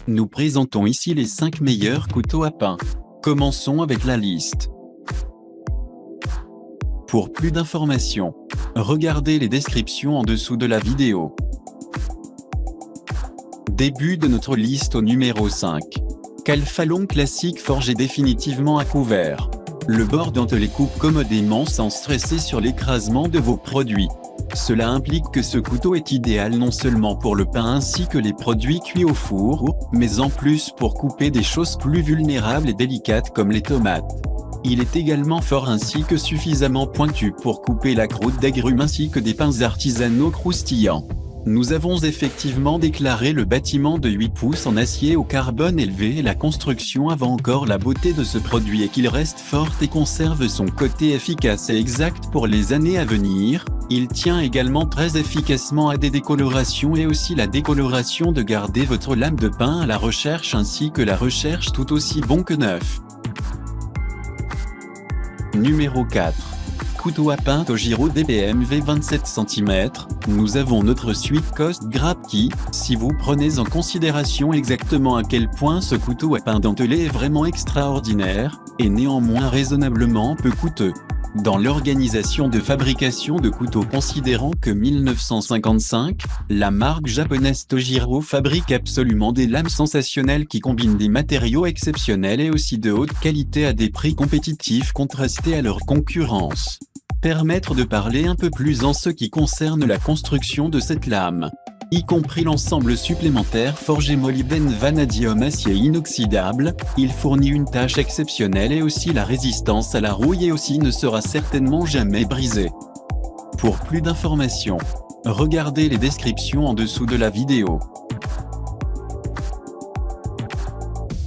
Nous présentons ici les 5 meilleurs couteaux à pain. Commençons avec la liste. Pour plus d'informations, regardez les descriptions en dessous de la vidéo. Début de notre liste au numéro 5. Calfalon classique forgé définitivement à couvert. Le bord dentelé coupe commodément sans stresser sur l'écrasement de vos produits. Cela implique que ce couteau est idéal non seulement pour le pain ainsi que les produits cuits au four, mais en plus pour couper des choses plus vulnérables et délicates comme les tomates. Il est également fort ainsi que suffisamment pointu pour couper la croûte d'agrumes ainsi que des pains artisanaux croustillants. Nous avons effectivement déclaré le bâtiment de 8 pouces en acier au carbone élevé et la construction avant encore la beauté de ce produit et qu'il reste fort et conserve son côté efficace et exact pour les années à venir. Il tient également très efficacement à des décolorations et aussi la décoloration de garder votre lame de pain à la recherche ainsi que la recherche tout aussi bon que neuf. Numéro 4. Couteau à pain Tojiro DBMV 27 cm, nous avons notre suite Cost Grab qui, si vous prenez en considération exactement à quel point ce couteau à pain dentelé est vraiment extraordinaire, est néanmoins raisonnablement peu coûteux. Dans l'organisation de fabrication de couteaux considérant que 1955, la marque japonaise Tojiro fabrique absolument des lames sensationnelles qui combinent des matériaux exceptionnels et aussi de haute qualité à des prix compétitifs contrastés à leur concurrence. Permettre de parler un peu plus en ce qui concerne la construction de cette lame, y compris l'ensemble supplémentaire forgé molybdène vanadium acier inoxydable, il fournit une tâche exceptionnelle et aussi la résistance à la rouille et aussi ne sera certainement jamais brisé. Pour plus d'informations, regardez les descriptions en dessous de la vidéo.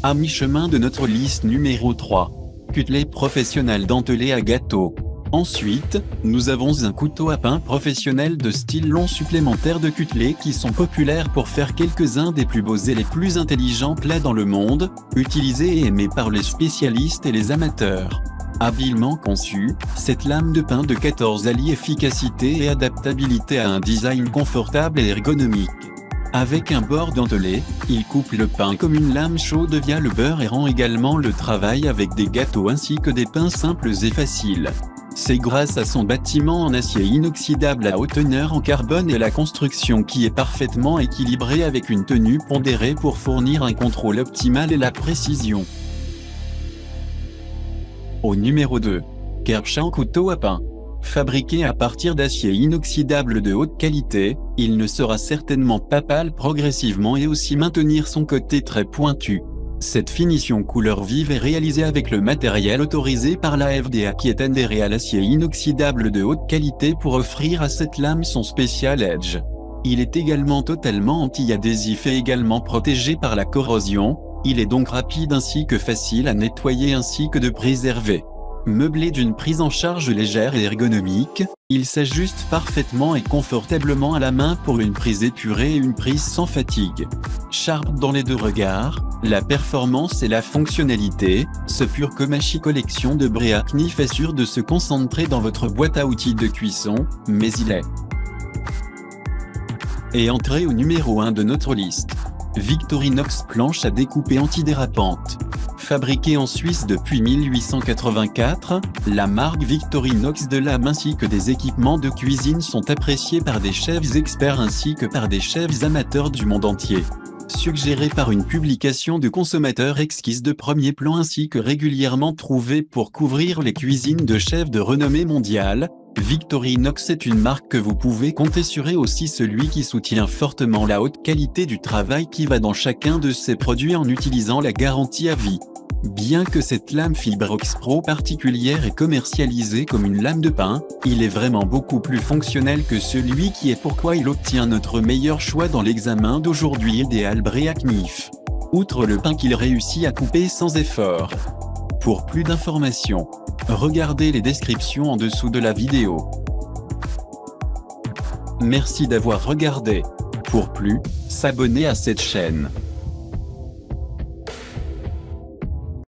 À mi-chemin de notre liste numéro 3. Cutelet professionnel dentelé à gâteau. Ensuite, nous avons un couteau à pain professionnel de style long supplémentaire de cutelet qui sont populaires pour faire quelques-uns des plus beaux et les plus intelligents plats dans le monde, utilisés et aimés par les spécialistes et les amateurs. Habilement conçu, cette lame de pain de 14 allie efficacité et adaptabilité à un design confortable et ergonomique. Avec un bord dentelé, il coupe le pain comme une lame chaude via le beurre et rend également le travail avec des gâteaux ainsi que des pains simples et faciles. C'est grâce à son bâtiment en acier inoxydable à haute teneur en carbone et la construction qui est parfaitement équilibrée avec une tenue pondérée pour fournir un contrôle optimal et la précision. Au numéro 2. Kershaw couteau à pain. Fabriqué à partir d'acier inoxydable de haute qualité, il ne sera certainement pas pâle progressivement et aussi maintenir son côté très pointu. Cette finition couleur vive est réalisée avec le matériel autorisé par la FDA qui est adhéré à l'acier inoxydable de haute qualité pour offrir à cette lame son spécial edge. Il est également totalement anti-adhésif et également protégé par la corrosion, il est donc rapide ainsi que facile à nettoyer ainsi que de préserver. Meublé d'une prise en charge légère et ergonomique, il s'ajuste parfaitement et confortablement à la main pour une prise épurée et une prise sans fatigue. Sharp dans les deux regards, la performance et la fonctionnalité, ce pur Komachi collection de Brea Knife est sûr de se concentrer dans votre boîte à outils de cuisson, mais il est. Et entrée au numéro 1 de notre liste. Victorinox planche à découper antidérapante. Fabriquée en Suisse depuis 1884, la marque Victorinox de lame ainsi que des équipements de cuisine sont appréciés par des chefs experts ainsi que par des chefs amateurs du monde entier. Suggérée par une publication de consommateurs exquise de premier plan ainsi que régulièrement trouvée pour couvrir les cuisines de chefs de renommée mondiale, Victorinox est une marque que vous pouvez compter sur et aussi celui qui soutient fortement la haute qualité du travail qui va dans chacun de ses produits en utilisant la garantie à vie. Bien que cette lame Fibrox Pro particulière est commercialisée comme une lame de pain, il est vraiment beaucoup plus fonctionnel que celui qui est pourquoi il obtient notre meilleur choix dans l'examen d'aujourd'hui idéal Brea Knife. Outre le pain qu'il réussit à couper sans effort. Pour plus d'informations, regardez les descriptions en dessous de la vidéo. Merci d'avoir regardé. Pour plus, s'abonner à cette chaîne.